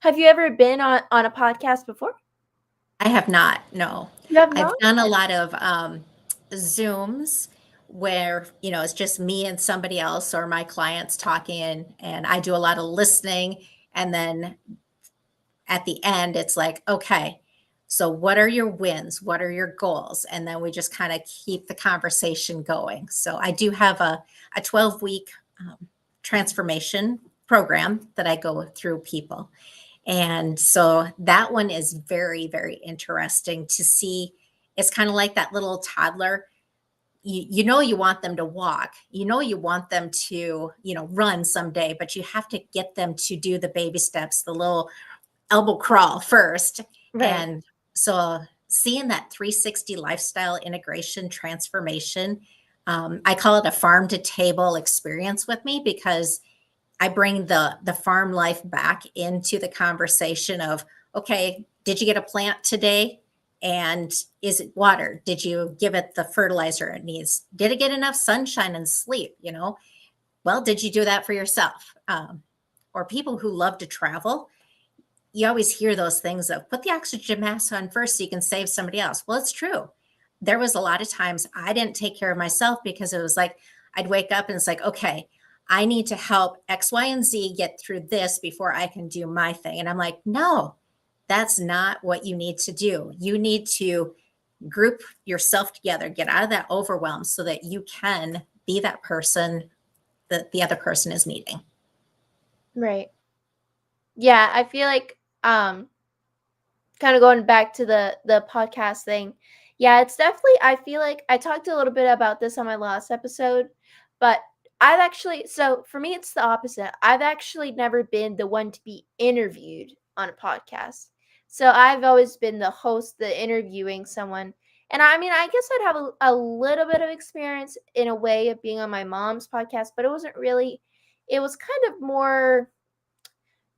Have you ever been on a podcast before? I have not, no. You have I've not? done a lot of Zooms where, it's just me and somebody else or my clients talking, and I do a lot of listening. And then at the end, it's like, okay, so what are your wins? What are your goals? And then we just kind of keep the conversation going. So I do have a 12-week transformation program that I go through people. And so that one is very, very interesting to see. It's kind of like that little toddler. You want them to walk, you want them to, run someday, but you have to get them to do the baby steps, the little elbow crawl first. Right. And so seeing that 360 lifestyle integration transformation, I call it a farm to table experience with me, because I bring the farm life back into the conversation of, okay, did you get a plant today? And is it watered? Did you give it the fertilizer it needs? Did it get enough sunshine and sleep? Well, did you do that for yourself? Or people who love to travel, you always hear those things of put the oxygen mask on first so you can save somebody else. Well, it's true. There was a lot of times I didn't take care of myself, because it was like I'd wake up and it's like, okay, I need to help X, Y, and Z get through this before I can do my thing. And I'm like, no, that's not what you need to do. You need to group yourself together, get out of that overwhelm so that you can be that person that the other person is needing. Right. Yeah, I feel like kind of going back to the podcast thing. Yeah, it's definitely, I feel like I talked a little bit about this on my last episode, but I've actually, so for me it's the opposite. I've actually never been the one to be interviewed on a podcast. So I've always been the host, the interviewing someone. And I mean, I guess I'd have a little bit of experience in a way of being on my mom's podcast, but it wasn't really, it was kind of more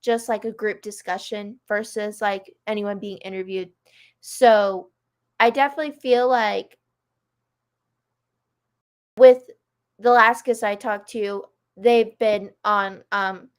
just like a group discussion versus like anyone being interviewed. So I definitely feel like with the last guest I talked to, they've been on and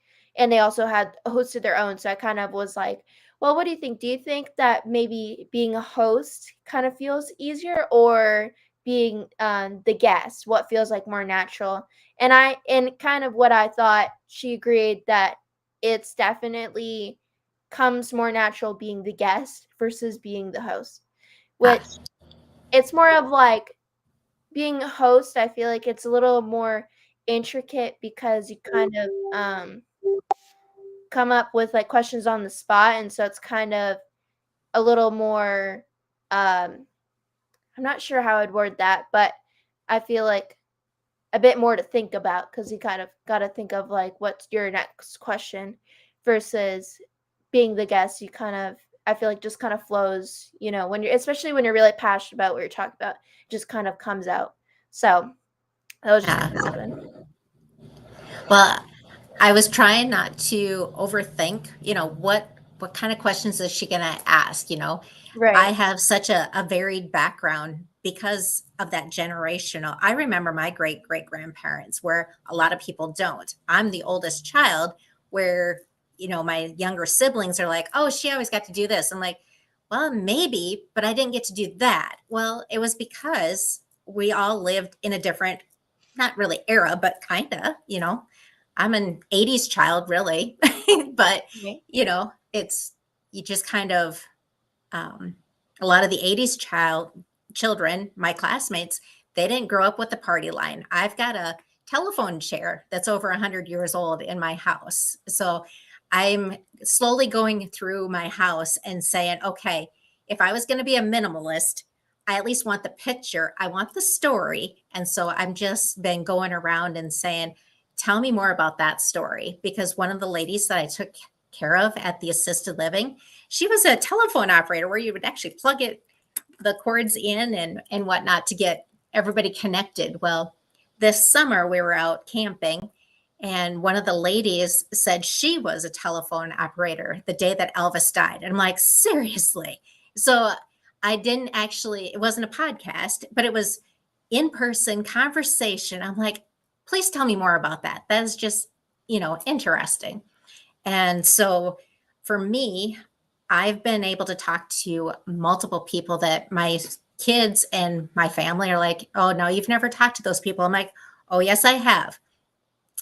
they also had hosted their own. So I kind of was like, well, what do you think? Do you think that maybe being a host kind of feels easier, or being the guest, what feels like more natural? And kind of what I thought, she agreed that it's definitely comes more natural being the guest versus being the host, Ah, which it's more of like being a host. I feel like it's a little more intricate because you kind of come up with like questions on the spot, and so it's kind of a little more I'm not sure how I'd word that, but I feel like a bit more to think about, because you kind of got to think of like what's your next question versus being the guest. You kind of, I feel like, just kind of flows, when you're, especially when you're really passionate about what you're talking about, it just kind of comes out. So that was just yeah. something. Well, I was trying not to overthink, what kind of questions is she going to ask? I Right. have such a varied background because of that generational. I remember my great great grandparents, where a lot of people don't. I'm the oldest child, where, my younger siblings are like, oh, she always got to do this. I'm like, well, maybe, but I didn't get to do that. Well, it was because we all lived in a different, not really era, but kind of, I'm an 80s child, really. But, Right. it's, you just kind of, um, a lot of the 80s children, my classmates, they didn't grow up with the party line. I've got a telephone chair that's over 100 years old in my house. So I'm slowly going through my house and saying, okay, if I was going to be a minimalist, I at least want the picture, I want the story. And so I'm just been going around and saying, tell me more about that story. Because one of the ladies that I took care of at the assisted living, she was a telephone operator where you would actually plug it, the cords in and whatnot to get everybody connected. Well, this summer we were out camping, and one of the ladies said she was a telephone operator the day that Elvis died. And I'm like, seriously? So I didn't actually, it wasn't a podcast, but it was in person conversation. I'm like, please tell me more about that. That is just, interesting. And so for me, I've been able to talk to multiple people that my kids and my family are like, oh, no, you've never talked to those people. I'm like, oh, yes, I have.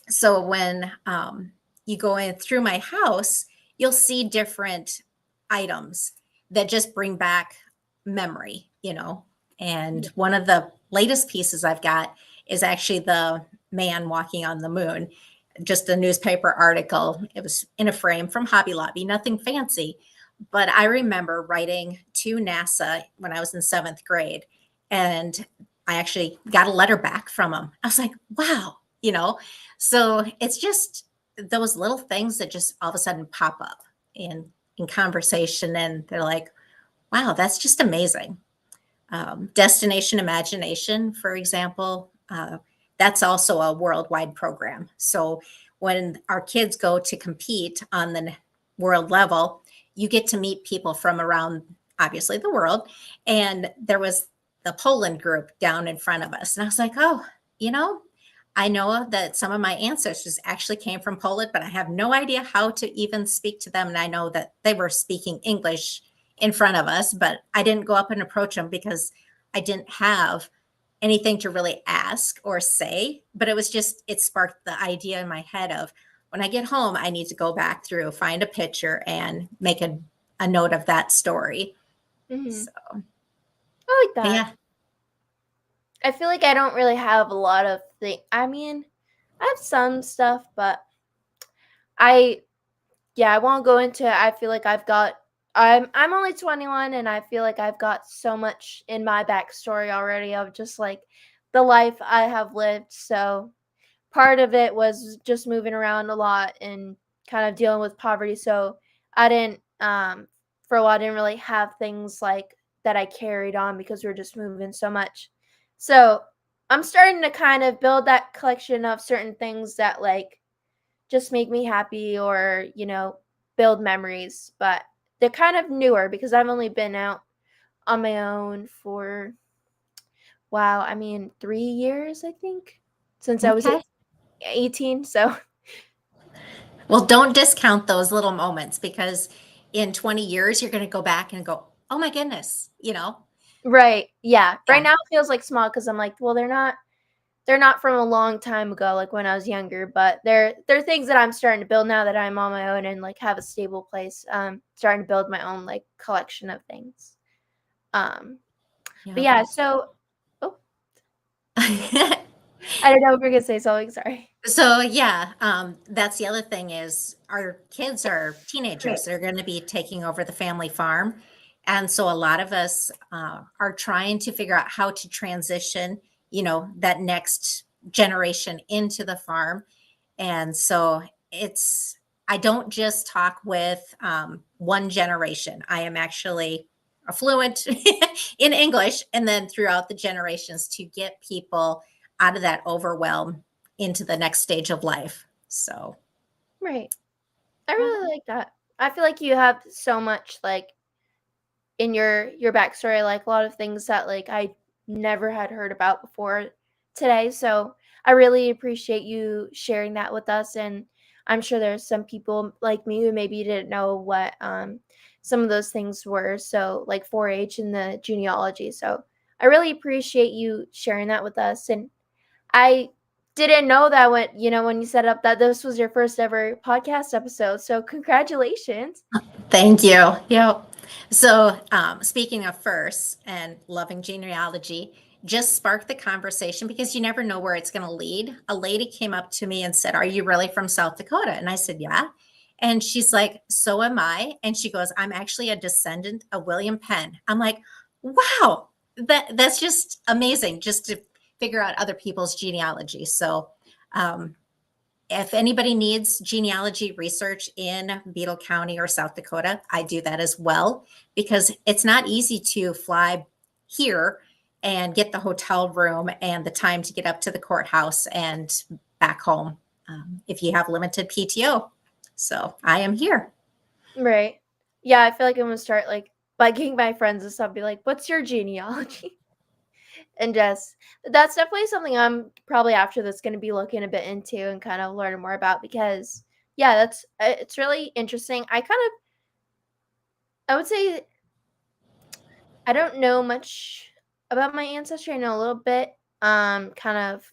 So when you go in through my house, you'll see different items that just bring back memory. And one of the latest pieces I've got is actually the man walking on the moon, just a newspaper article. It was in a frame from Hobby Lobby, nothing fancy. But I remember writing to NASA when I was in seventh grade, and I actually got a letter back from them. I was like, wow. So it's just those little things that just all of a sudden pop up in conversation, and they're like, wow, that's just amazing. Destination Imagination, for example, that's also a worldwide program. So when our kids go to compete on the world level, you get to meet people from around, obviously, the world. And there was the Poland group down in front of us. And I was like, oh, you know, I know that some of my ancestors actually came from Poland, but I have no idea how to even speak to them. And I know that they were speaking English in front of us, but I didn't go up and approach them because I didn't have anything to really ask or say. But it was just, it sparked the idea in my head of when I get home, I need to go back through, find a picture, and make a note of that story. Mm-hmm. So, I like but that. yeah, I feel like I don't really have a lot of things. I mean, I have some stuff, but I yeah, I won't go into it. I feel like I'm only 21, and I feel like I've got so much in my backstory already of just like the life I have lived. So part of it was just moving around a lot and kind of dealing with poverty. So I didn't for a while I didn't really have things like that I carried on because we were just moving so much. So I'm starting to kind of build that collection of certain things that like just make me happy or, build memories. But they're kind of newer because I've only been out on my own for, wow, I mean, 3 years, I think, since I was okay. 18. So, Well, don't discount those little moments because in 20 years, you're going to go back and go, oh my goodness. right. Yeah. Right Yeah. now it feels like small because I'm like, well, they're not from a long time ago, like when I was younger, but they're things that I'm starting to build now that I'm on my own and like have a stable place. Starting to build my own like collection of things. Um, but Yeah. yeah, so oh, I don't know if you're gonna say something. Sorry. So yeah, that's the other thing is our kids are teenagers. They're going to be taking over the family farm, and so a lot of us are trying to figure out how to transition, that next generation into the farm. And so it's I don't just talk with one generation. I am actually fluent in English, and then throughout the generations to get people out of that overwhelm into the next stage of life. So, Right. I yeah. really like that. I feel like you have so much like in your backstory, like a lot of things that like I never had heard about before today. So I really appreciate you sharing that with us. And I'm sure there's some people like me who maybe didn't know what some of those things were. So like 4-H and the genealogy. So I really appreciate you sharing that with us. And I didn't know that when you set up that this was your first ever podcast episode. So congratulations. Thank you. Yep. So, speaking of firsts and loving genealogy, just sparked the conversation because you never know where it's going to lead. A lady came up to me and said, are you really from South Dakota? And I said, yeah. And she's like, so am I. And she goes, I'm actually a descendant of William Penn. I'm like, wow, that's just amazing just to figure out other people's genealogy. So um, if anybody needs genealogy research in Beetle County or South Dakota, I do that as well because it's not easy to fly here and get the hotel room and the time to get up to the courthouse and back home if you have limited PTO. So I am here. Right. Yeah, I feel like I'm gonna start like bugging my friends and stuff, be like, "What's your genealogy?" And just that's definitely something I'm probably after this gonna be looking a bit into and kind of learning more about because yeah, that's it's really interesting. I would say I don't know much about my ancestry. I know a little bit, kind of,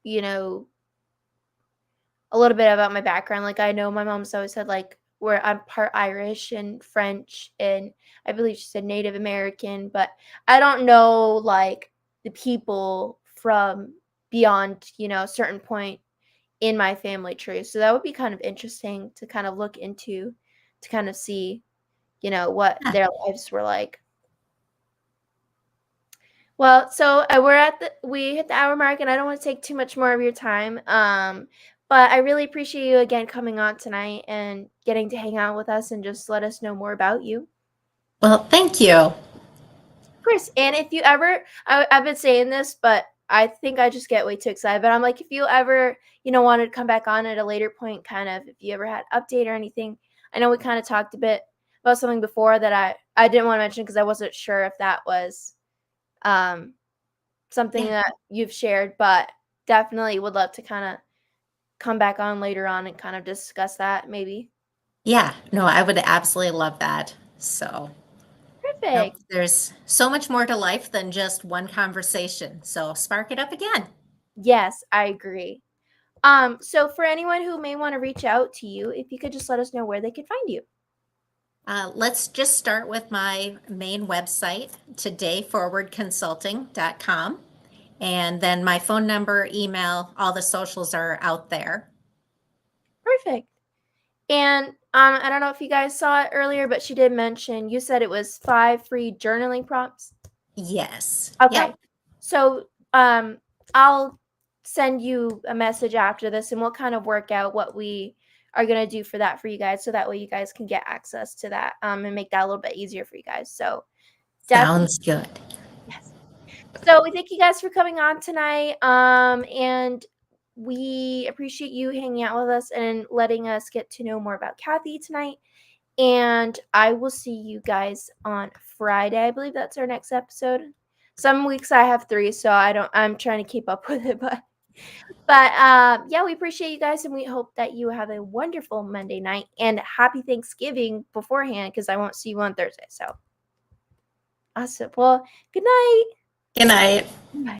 you know, a little bit about my background. Like I know my mom's always said like where I'm part Irish and French and I believe she said Native American, but I don't know like the people from beyond, a certain point in my family tree. So that would be kind of interesting to kind of look into to kind of see, what Yeah. their lives were like. Well, so we hit the hour mark, and I don't want to take too much more of your time. But I really appreciate you again coming on tonight and getting to hang out with us and just let us know more about you. Well, thank you. Of course. And if you ever, I've been saying this, but I think I just get way too excited. But I'm like, if you ever, wanted to come back on at a later point, kind of, if you ever had update or anything, I know we kind of talked a bit about something before that I didn't want to mention because I wasn't sure if that was um something Yeah. that you've shared, but definitely would love to kind of come back on later on and kind of discuss that maybe. Yeah. No, I would absolutely love that. So, nope, Perfect. there's so much more to life than just one conversation. So, spark it up again. Yes, I agree. So for anyone who may want to reach out to you, if you could just let us know where they could find you. Let's just start with my main website, todayforwardconsulting.com. And then my phone number, email, all the socials are out there. Perfect. And I don't know if you guys saw it earlier, but she did mention you said it was 5 free journaling prompts. Yes. Okay. Yep. So, I'll send you a message after this and we'll kind of work out what we are going to do for that for you guys so that way you guys can get access to that and make that a little bit easier for you guys. So, definitely Sounds good. yes. So, we thank you guys for coming on tonight and we appreciate you hanging out with us and letting us get to know more about Kathy tonight. And I will see you guys on Friday. I believe that's our next episode. Some weeks I have 3, so I'm trying to keep up with it, but yeah, we appreciate you guys and we hope that you have a wonderful Monday night and happy Thanksgiving beforehand because I won't see you on Thursday. So awesome. Well, good night. Good night. Bye.